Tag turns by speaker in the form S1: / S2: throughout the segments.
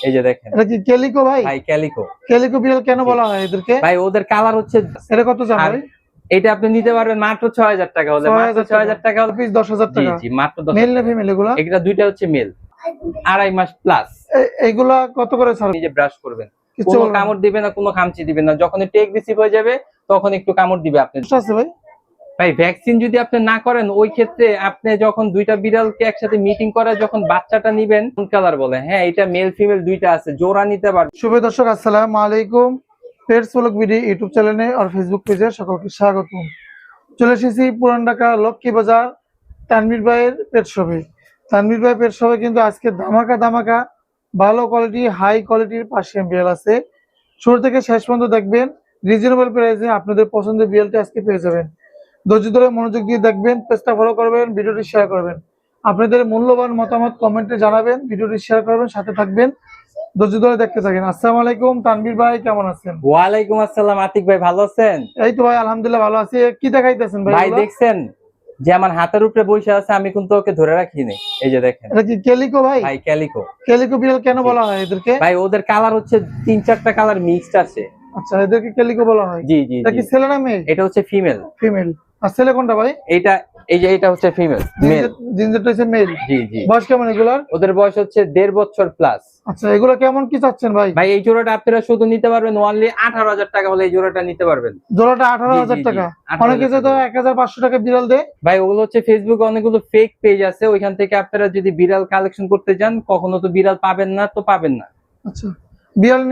S1: এই যে দেখেন,
S2: এটা কি ক্যালিকো ভাই?
S1: ভাই ক্যালিকো।
S2: ক্যালিকো বিড়াল কেন বলা হয় এদেরকে
S1: ভাই ওদের কালার হচ্ছে,
S2: এটা কত দাম ভাই?
S1: এটা আপনি নিতে পারবেন মাত্র 6000 টাকা হলে, মাত্র 6000 টাকা হলে
S2: পিস 10000
S1: জি
S2: টাকা।
S1: জি মাত্র 10।
S2: মেল না ফিমেল এগুলা?
S1: এগুলা দুইটা হচ্ছে মেল, 2.5 মাস প্লাস।
S2: এগুলা কত করে ছাড়?
S1: নিজে ব্রাশ করবেন, কোনো কামড় দিবে না, কোনো খামচি দিবে না। যখন একটু এগ্রেসিভ হয়ে যাবে তখন একটু কামড় দিবে আপনি।
S2: আছে ভাই?
S1: ভাই ভ্যাকসিন যদি আপনি না করেন, ওই ক্ষেত্রে আপনি যখন দুইটা বিড়ালকে একসাথে মিটিং করে যখন বাচ্চাটা নিবেন, কালার বলে, হ্যাঁ এটা মেল ফিমেল দুইটা আছে, জোড়া নিতে পারবেন।
S2: শুভ দর্শক, আসসালামু আলাইকুম। পেটস ব্লগ ভিডিও ইউটিউব চ্যানেলে আর ফেসবুক পেজে সকলকে স্বাগতম। চলে এসেছি পুরান ঢাকা লক্ষ্মী বাজার তানভীর ভাইয়ের পেট শপে। তানভীর ভাই পেট শপে কিন্তু আজকে ধামাকা ভালো কোয়ালিটি, হাই কোয়ালিটির পার্সিয়ান বিড়াল আছে। শুরু থেকে শেষ পর্যন্ত দেখবেন, রিজনেবল প্রাইসে আপনাদের পছন্দের বিড়ালটি আজকে পেয়ে যাবেন। ধৈর্য ধরে মনোযোগ দিয়ে দেখবেন, পেজটা ফলো করবেন, ভিডিওটি শেয়ার করবেন, আপনাদের মূল্যবান মতামত কমেন্টে জানাবেন, ভিডিওটি শেয়ার করবেন, সাথে থাকবেন, ধৈর্য ধরে দেখতে থাকেন। আসসালামু আলাইকুম তানভীর ভাই, কেমন আছেন?
S1: ওয়ালাইকুম আসসালাম আতিক ভাই, ভালো আছেন?
S2: এই তো ভাই আলহামদুলিল্লাহ ভালো আছি। কি দেখাইতেছেন ভাই?
S1: ভাই দেখছেন যে আমার হাতের উপরে বসে আছে, আমি কিন্তু ওকে ধরে রাখিনি। এই যে দেখেন,
S2: এটা কি ক্যালিকো ভাই?
S1: ভাই ক্যালিকো।
S2: ক্যালিকো বিড়াল কেন বলা হয় এদেরকে?
S1: ভাই ওদের কালার হচ্ছে 3-4টা কালার মিক্সড আছে।
S2: আচ্ছা, এদেরকে ক্যালিকো বলা হয়।
S1: জি জি।
S2: এটা কি ছেলে না মেয়ে?
S1: এটা হচ্ছে ফিমেল।
S2: ফিমেল। আর ছেলে কোনটা ভাই?
S1: এটা এই যে এটা হচ্ছে ফিমেল, মেল।
S2: জিঞ্জারটা হচ্ছে মেল।
S1: জি জি।
S2: বয়স কেমন এগুলার?
S1: ওদের বয়স হচ্ছে 1.5 বছর প্লাস।
S2: আচ্ছা, এগুলো কেমন কি চাচ্ছেন ভাই?
S1: ভাই এই জোড়াটা আপনারা শুধু নিতে পারবেন অনলি 18000 টাকা হলে এই জোড়াটা নিতে পারবেন।
S2: জোড়াটা 18000 টাকা। অনেকে তো 1500 টাকা বিড়াল দেয়।
S1: ভাই ওগুলো হচ্ছে ফেসবুকে অনেকগুলো ফেক পেজ আছে, ওইখান থেকে আপনারা যদি বিড়াল কালেকশন করতে যান, কখনো তো বিড়াল পাবেন না, তো পাবেন না।
S2: আচ্ছা, বিড়াল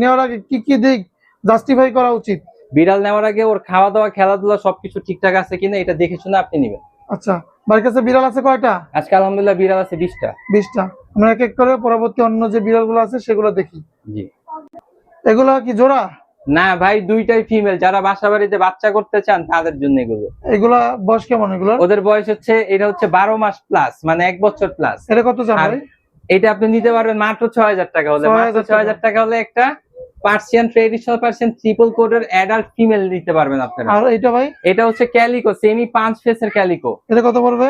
S2: নেওয়ার আগে কি কি দিক জাস্টিফাই করা উচিত?
S1: বিড়াল নেওয়ার আগে ওর খাওয়া দাওয়া, খেলাধুলা সবকিছু ঠিকঠাক আছে কিনা এটা দেখে শুনে আপনি নেবেন।
S2: আচ্ছা, বাড়ির কাছে বিড়াল আছে কয়টা?
S1: আজকে আলহামদুলিল্লাহ বিড়াল আছে 20টা।
S2: 20টা। আমরা এক এক করে পরবর্তী অন্য যে বিড়ালগুলো আছে সেগুলো দেখি।
S1: জি।
S2: এগুলো কি জোড়া?
S1: না ভাই, দুইটাই ফিমেল। যারা বাসা বাড়িতে বাচ্চা করতে চান তাদের জন্য এগুলো।
S2: এগুলা বয়স কেমন এগুলো?
S1: ওদের বয়স হচ্ছে, এটা হচ্ছে 12 মাস প্লাস, মানে 1 বছর প্লাস।
S2: এটা কত দাম ভাই?
S1: এটা আপনি নিতে পারবেন মাত্র 6000 টাকা হলে, মাত্র 6000 টাকা হলে একটা পার্সিয়ান, ট্রেডিশনাল পার্সিয়ান ট্রিপল কোটের অ্যাডাল্ট ফিমেল নিতে পারবেন আপনারা।
S2: আর এটা ভাই?
S1: এটা হচ্ছে ক্যালিকো, সেমি 5 ফেসের ক্যালিকো।
S2: এটা কত পড়বে?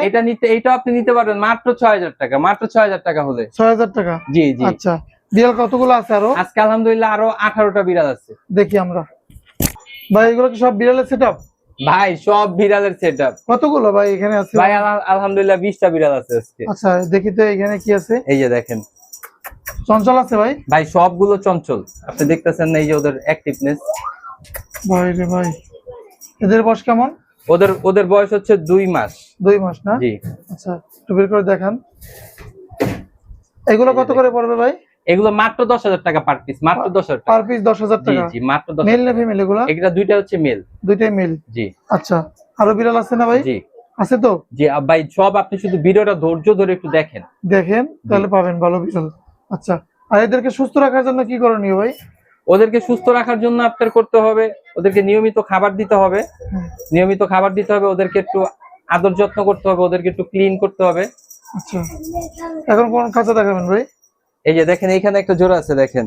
S1: এটা আপনি নিতে পারবেন মাত্র 6000 টাকা, মাত্র 6000 টাকা হলে।
S2: 6000 টাকা?
S1: জি জি।
S2: আচ্ছা, বিড়াল কতগুলো আছে আরো?
S1: আজকে আলহামদুলিল্লাহ আরো 18টা বিড়াল আছে।
S2: দেখি আমরা। ভাই এগুলো কি সব বিড়ালের সেটআপ?
S1: ভাই সব বিড়ালের সেটআপ।
S2: কতগুলো ভাই এখানে আছে?
S1: ভাই আলহামদুলিল্লাহ 20টা বিড়াল আছে আজকে।
S2: আচ্ছা, দেখি তো এখানে কি আছে।
S1: এই যে দেখেন,
S2: চঞ্চল আছে ভাই?
S1: ভাই সবগুলো চঞ্চল, আপনি দেখতেছেন না, এই যে ওদের অ্যাক্টিভনেস।
S2: ভাই রে ভাই, এদের বয়স কেমন?
S1: ওদের বয়স হচ্ছে 2 মাস।
S2: 2 মাস না?
S1: জি।
S2: আচ্ছা, একটু বের করে দেখান। এগুলো কত করে পড়বে ভাই?
S1: এগুলো মাত্র 10000 টাকা পার পিস, মাত্র 10000 টাকা
S2: পার পিস 10000 টাকা?
S1: জি জি, মাত্র 10000।
S2: মেল না ফিমেল এগুলো?
S1: এগুলা দুইটা হচ্ছে মেল।
S2: দুইটাই মেল?
S1: জি।
S2: আচ্ছা, আরো বিড়াল আছে না ভাই?
S1: জি
S2: আছে তো?
S1: জি ভাই, সব আপনি শুধু ভিডিওটা ধৈর্য ধরে একটু দেখেন,
S2: তাহলে পাবেন ভালো বিড়াল। আচ্ছা, আর এদেরকে সুস্থ রাখার জন্য কি করণীয় ভাই?
S1: ওদেরকে সুস্থ রাখার জন্য আপনার করতে হবে, ওদেরকে নিয়মিত খাবার দিতে হবে, ওদেরকে একটু আদর যত্ন করতে হবে, ওদেরকে একটু ক্লিন করতে হবে।
S2: আচ্ছা, এখন কোন খাঁচা দেখাবেন ভাই?
S1: এই যে দেখেন, এইখানে একটা জোড়া আছে, দেখেন,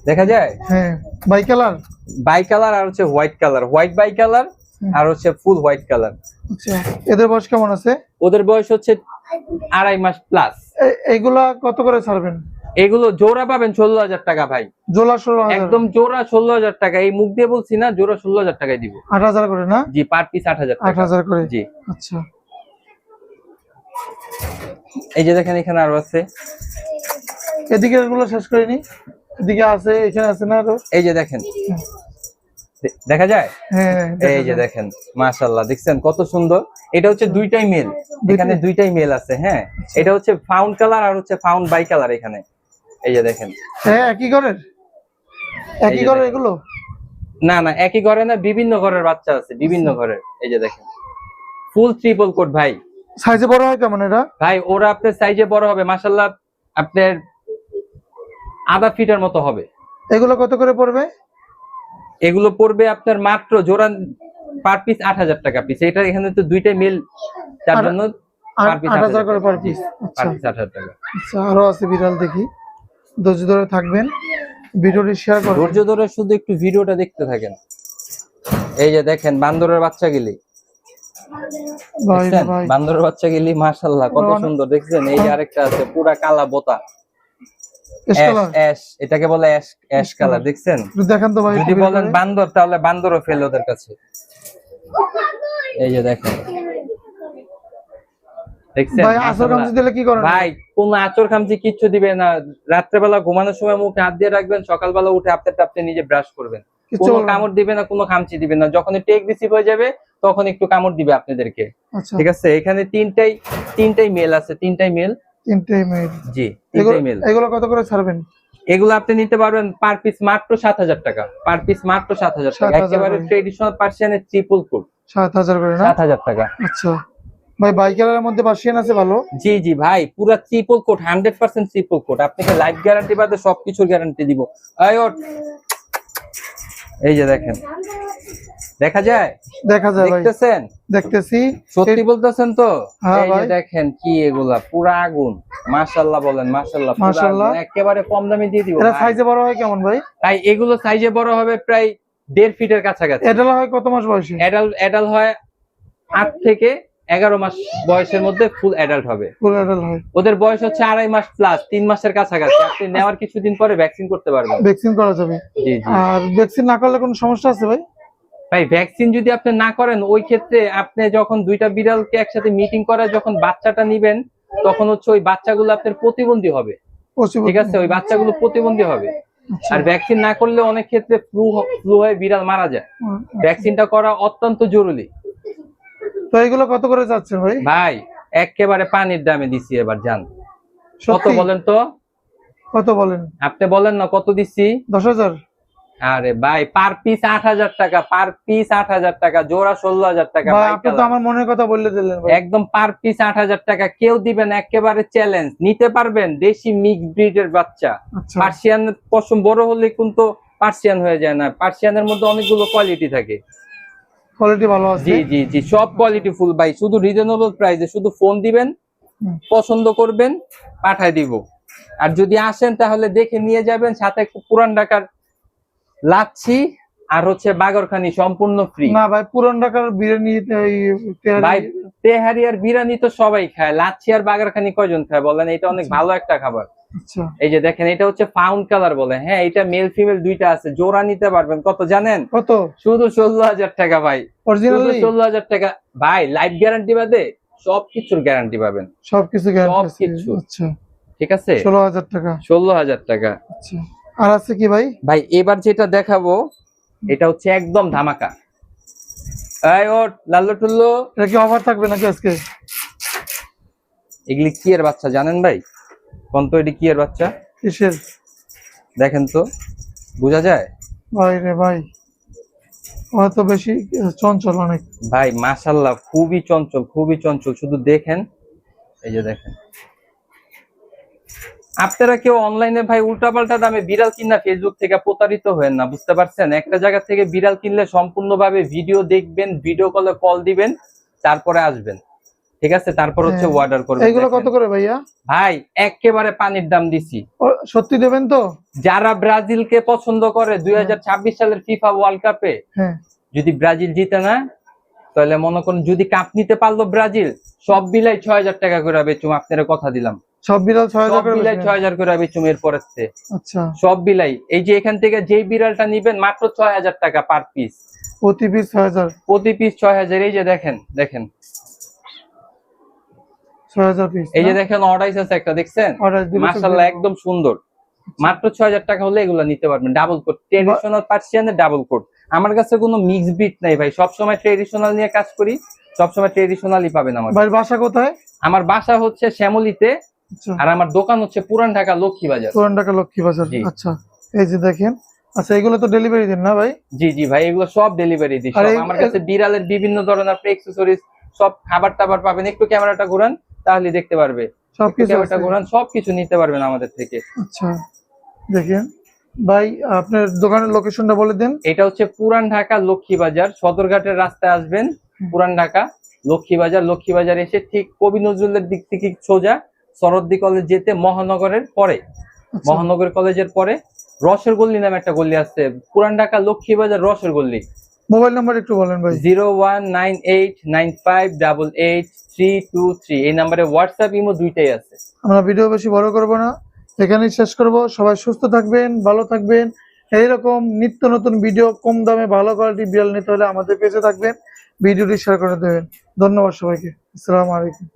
S1: দেখা যায়?
S2: হ্যাঁ, বাই কালার
S1: আর হচ্ছে white colour, white bi colour আর হচ্ছে ফুল হোয়াইট কালার।
S2: আচ্ছা, এদের বয়স কেমন আছে?
S1: ওদের বয়স হচ্ছে 2.5 মাস প্লাস।
S2: এগুলা কত করে ছাড়বেন?
S1: এগুলো জোড়া পাবেন 16000 টাকা ভাই।
S2: জোড়া 16000?
S1: একদম জোড়া 16000 টাকা, এই মুখ দিয়ে বলছি না, জোড়া 16000 টাকায় দিব।
S2: 8000 করে না?
S1: জি, পার পিস 8000 টাকা।
S2: 8000 করে?
S1: জি।
S2: আচ্ছা,
S1: এই যে দেখেন, এখানে আরো আছে।
S2: এদিকে এগুলো শেষ করিনি, এদিকে আছে, এখানে আছে না আরো?
S1: এই যে দেখেন, দেখা যায়?
S2: হ্যাঁ,
S1: এই যে দেখেন, মাশাআল্লাহ, দেখছেন কত সুন্দর। এটা হচ্ছে দুইটাই মেল, এখানে দুইটাই মেল আছে। হ্যাঁ, এটা হচ্ছে ফাউন্ড কালার আর হচ্ছে ফাউন্ড বাই কালার এখানে। এই যে দেখেন।
S2: হ্যাঁ, একই ঘরের এগুলো?
S1: না না, একই ঘরে না, বিভিন্ন ঘরের বাচ্চা আছে, বিভিন্ন ঘরের। এই যে দেখেন, ফুল ট্রিপল কোট ভাই।
S2: সাইজে বড় হয় কেমন এটা
S1: ভাই? ওরা আপনার সাইজে বড় হবে মাশাআল্লাহ, আপনার আধা ফিটের মতো হবে।
S2: এগুলো কত করে পড়বে?
S1: এগুলো পড়বে আপনার মাত্র জোড়া পার পিস 8000 টাকা পিস। এটা এখানে তো দুইটাই মেল, তার জন্য
S2: 8000 করে পার পিস।
S1: পার পিস 8000 টাকা।
S2: আচ্ছা, আরো আছে বিড়াল, দেখি। ধৈর্য ধরে থাকবেন, ভিডিওটি শেয়ার করুন।
S1: ধৈর্য ধরে শুধু একটু ভিডিওটা দেখতে থাকেন। এই যে দেখেন, বান্দরের বাচ্চাগুলি, বান্দরের বাচ্চাগুলি মাশাআল্লাহ কত সুন্দর, দেখছেন? এই যে আরেকটা আছে পুরা কালা বোতা।
S2: অ্যাশ কালার,
S1: অ্যাশ, এটাকে বলে অ্যাশ, অ্যাশ কালার দেখছেন।
S2: একটু দেখান তো ভাই।
S1: যদি বলেন বান্দর, তাহলে বান্দরও ফেল ওদের কাছে। এই যে দেখেন, দেখছেন
S2: ভাই আসর কামচি দিলে কি করেন
S1: ভাই? কোন আচর খামচি কিচ্ছু দিবে না। রাত্রেবেলা ঘুমানোর সময় মুখে হাত দিয়ে রাখবেন, সকালবেলা উঠে আপনি টাপতে নিজে ব্রাশ করবেন। কোনো কামড় দিবে না, কোনো খামচি দিবে না। যখন একটু এগ্রেসিভ হয়ে যাবে তখন একটু কামড় দিবে আপনাদেরকে।
S2: আচ্ছা
S1: ঠিক আছে, এখানে তিনটাই মেল আছে, তিনটাই মেল। জি, তিনটাই মেল।
S2: এগুলো কত করে ছাড়বেন?
S1: এগুলো আপনি নিতে পারবেন পার পিস মাত্র 7,000 টাকা, পার পিস মাত্র 7,000 টাকা।
S2: 7,000
S1: একেবারে ট্রেডিশনাল পার্সিয়ানের ট্রিপল কোট,
S2: 7,000 করে না?
S1: 7,000 টাকা।
S2: আচ্ছা ভাই, বাইকারের মধ্যে পার্সিয়ান আছে ভালো?
S1: জি জি ভাই, পুরা ট্রিপল কোট, 100% ট্রিপল কোট। আপনাকে লাইফ গ্যারান্টি বাদে সবকিছুর গ্যারান্টি দিব। এই যে দেখেন, দেখা যায়?
S2: দেখা যায় ভাই,
S1: দেখতেছেন?
S2: দেখতেছি।
S1: সত্যি বলতেছেন তো?
S2: হ্যাঁ
S1: এই যে
S2: ভাই।
S1: দেখেন কি এগুলা, পুরা আগুন। মাশাআল্লাহ বলেন, মাশাআল্লাহ, পুরা
S2: মাশাআল্লাহ।
S1: আগুন। একেবারে কম দামে দিয়ে দিব
S2: এটা
S1: ভাই।
S2: সাইজে বড় হয় কেমন ভাই?
S1: তাই এগুলো সাইজে বড় হবে প্রায় 1.5 ফিটের কাছাকাছি।
S2: এডাল হয় কত মাস বয়সে?
S1: অ্যাডাল্ট হয় 8 থেকে 11 মাস বয়সের মধ্যে ফুল অ্যাডাল্ট হবে।
S2: ফুল এডাল হয়।
S1: ওদের বয়স হচ্ছে 2.5 মাস প্লাস, 3 মাসের কাছাকাছি। আপনি নেওয়ার কিছুদিন পরে ভ্যাকসিন করতে পারবেন।
S2: ভ্যাকসিন করা যাবে?
S1: জি জি
S2: আর ভ্যাকসিন না করলে কোনো সমস্যা আছে ভাই?
S1: ভাই, ভ্যাকসিন যদি আপনি না করেন, ওই ক্ষেত্রে আপনি যখন দুইটা বিড়ালকে একসাথে মিটিং করে যখন বাচ্চাটা নিবেন, তখন হচ্ছে ওই বাচ্চাগুলো আপনার প্রতিবন্ধী হবে। ঠিক আছে, ওই বাচ্চাগুলো প্রতিবন্ধী হবে। আর ভ্যাকসিন না করলে অনেক ক্ষেত্রে ফ্লু হয়ে বিড়াল মারা যায়। ভ্যাকসিনটা করা অত্যন্ত জরুরি।
S2: তো এগুলো কত করে যাচ্ছেন ভাই?
S1: ভাই একেবারে পানির দামে দিছি এবার, জান কত বলেন তো?
S2: কত বলেন?
S1: আপনি বলেন না কত দিচ্ছি?
S2: 10,000?
S1: আরে ভাই, পার পিস 8,000 টাকা, পার পিস 8,000 টাকা, জোড়া 16,000 টাকা।
S2: ভাই আপনি তো আমার মনের কথা বলে দিলেন ভাই।
S1: একদম পার পিস 8,000 টাকা। কেউ দিবেন, একেবারে চ্যালেঞ্জ। নিতে পারবেন দেশি মিক্স ব্রিডের বাচ্চা।
S2: আচ্ছা।
S1: পার্সিয়ান পশম বড় হলে কিন্তু পার্সিয়ান হয়ে যায় না। পার্সিয়ানের মধ্যে অনেকগুলো কোয়ালিটি থাকে।
S2: কোয়ালিটি ভালো আছে?
S1: জি জি জি, সব কোয়ালিটি ফুল ভাই। শুধু রিজনেবল প্রাইসে, শুধু ফোন দিবেন, পছন্দ করবেন, পাঠায় দিব। আর যদি আসেন তাহলে দেখে নিয়ে যাবেন, সাথে পুরান ঢাকার লাচ্ছি আর হচ্ছে বাগরখানি সম্পূর্ণ ফ্রি।
S2: না ভাই, পুরান ঢাকার বিরিয়ানি
S1: ভাই তেহারি আর বিরিয়ানি তো সবাই খায়, লাচ্ছি আর বাগরখানি কয়জন খায় বলেন? এটা অনেক ভালো একটা খাবার।
S2: আচ্ছা।
S1: এই যে দেখেন, এটা হচ্ছে ফাউন্ড কালার বলে। হ্যাঁ, এটা মেল ফিমেল দুইটা আছে। জোড়া নিতে পারবেন কত জানেন?
S2: কত?
S1: শুধু 16,000 টাকা ভাই।
S2: অরিজিনালি
S1: 16,000 টাকা ভাই। লাইফ গ্যারান্টি বাদে সবকিছুর গ্যারান্টি পাবেন।
S2: সবকিছু গ্যারান্টি?
S1: সবকিছু।
S2: আচ্ছা,
S1: ঠিক আছে,
S2: 16,000 টাকা।
S1: 16,000 টাকা।
S2: আচ্ছা, আর আছে কি ভাই?
S1: ভাই এবার যেটা দেখাবো, এটা হচ্ছে একদম ধামাকা। এই ওর লাল্লো টুল্লো,
S2: এটা কি অফার থাকবে নাকি আজকে?
S1: এগুলি কি এর বাচ্চা জানেন ভাই? কোন তো এটি কি এর বাচ্চা?
S2: কিসের?
S1: দেখেন তো, বোঝা যায়?
S2: ভাই রে ভাই, ও তো বেশি চঞ্চল অনেক।
S1: ভাই মাশাআল্লাহ, খুবই চঞ্চল, খুবই চঞ্চল। শুধু দেখেন, এই যে দেখেন। আপনারা কেউ অনলাইনে ভাই উল্টাপাল্টা দামে বিড়াল কিনা ফেসবুক থেকে প্রতারিত হয়েন না, বুঝতে পারছেন? একটা জায়গা থেকে বিড়াল কিনলে সম্পূর্ণভাবে ভিডিও দেখবেন, ভিডিও কলে কল দিবেন, তারপরে আসবেন। ঠিক আছে, তারপর হচ্ছে অর্ডার করবেন।
S2: এগুলো কত করে ভাইয়া?
S1: ভাই একেবারে পানির দাম দিছি।
S2: সত্যি দেবেন তো?
S1: যারা ব্রাজিলকে পছন্দ করে 2026 সালের ফিফা ওয়ার্ল্ড কাপে, যদি ব্রাজিল জিতে না, তাহলে মনে করুন যদি কাপ নিতে পারলো ব্রাজিল, সব বিলাই 6,000 টাকা করে বেচুম। আপনারা কথা দিলাম,
S2: সব বিড়াল 6,000 করে?
S1: 6,000 করে বেচুম এর পরের থেকে।
S2: আচ্ছা,
S1: সব বিলাই। এই যে এখান থেকে যেই বিড়ালটা নিবেন মাত্র 6,000 টাকা পার পিস।
S2: প্রতি পিস 6,000?
S1: প্রতি পিস 6,000। এই যে দেখেন, দেখেন
S2: 6,000 পিস।
S1: এই যে দেখেন, অর্ডাইস আছে একটা, দেখছেন? মাশাআল্লাহ, একদম সুন্দর। মাত্র 6,000 টাকা হলে এগুলো নিতে পারবেন। ডাবল কোট, ট্রেডিশনাল পার্সিয়ানের ডাবল কোট। আমার কাছে কোনো মিক্স ব্রিড নাই ভাই, সবসময় ট্রেডিশনাল নিয়ে কাজ করি, সবসময় ট্রেডিশনালই পাবেন আমার।
S2: ভাই বাসা কোথায়?
S1: আমার বাসা হচ্ছে শ্যামলীতে, আর আমার দোকান হচ্ছে পুরান ঢাকা লক্ষ্মী বাজার।
S2: পুরান ঢাকা লক্ষ্মী বাজার। আচ্ছা, এই যে দেখেন। আচ্ছা, এগুলো তো ডেলিভারি দেন না ভাই?
S1: জি জি ভাই, এগুলো সব ডেলিভারি দিই। আমার কাছে বিড়ালের বিভিন্ন ধরনের অ্যাকসেসরিজ, সব খাবার টাবার পাবেন। একটু ক্যামেরাটা ঘোরান, তাহলে দেখতে পারবে।
S2: সবকিছু
S1: ক্যামেরাটা ঘোরান, সবকিছু নিতে পারবেন আমাদের থেকে।
S2: আচ্ছা, দেখেন ভাই, আপনার দোকানের লোকেশনটা বলে দেন।
S1: এটা হচ্ছে পুরান ঢাকা লক্ষ্মী বাজার, সদরঘাটের রাস্তায় আসবেন। পুরান ঢাকা লক্ষ্মী বাজার, লক্ষ্মী বাজার এসে ঠিক কবি নজরুলের দিক থেকে সোজা সরদ্দি কলেজ যেতে মহানগরের পরে, মহানগর কলেজের পরে রসের গল্লি নামে একটা গল্লি আছে। পুরান ঢাকা লক্ষ্মী বাজার রসের গল্লি।
S2: মোবাইল নাম্বার একটু বলেন ভাই।
S1: 019895888323। এই নাম্বারে হোয়াটসঅ্যাপ ইমো দুইটাই আছে।
S2: আমরা ভিডিও বেশি বড় করব না, এখানেই শেষ করব। সবাই সুস্থ থাকবেন, ভালো থাকবেন। এইরকম নিত্য নতুন ভিডিও, কম দামে ভালো কোয়ালিটি বিড়াল নিতে হলে আমাদের পেজে থাকবেন, ভিডিওটি শেয়ার করে দেবেন। ধন্যবাদ সবাইকে। আসসালামু আলাইকুম।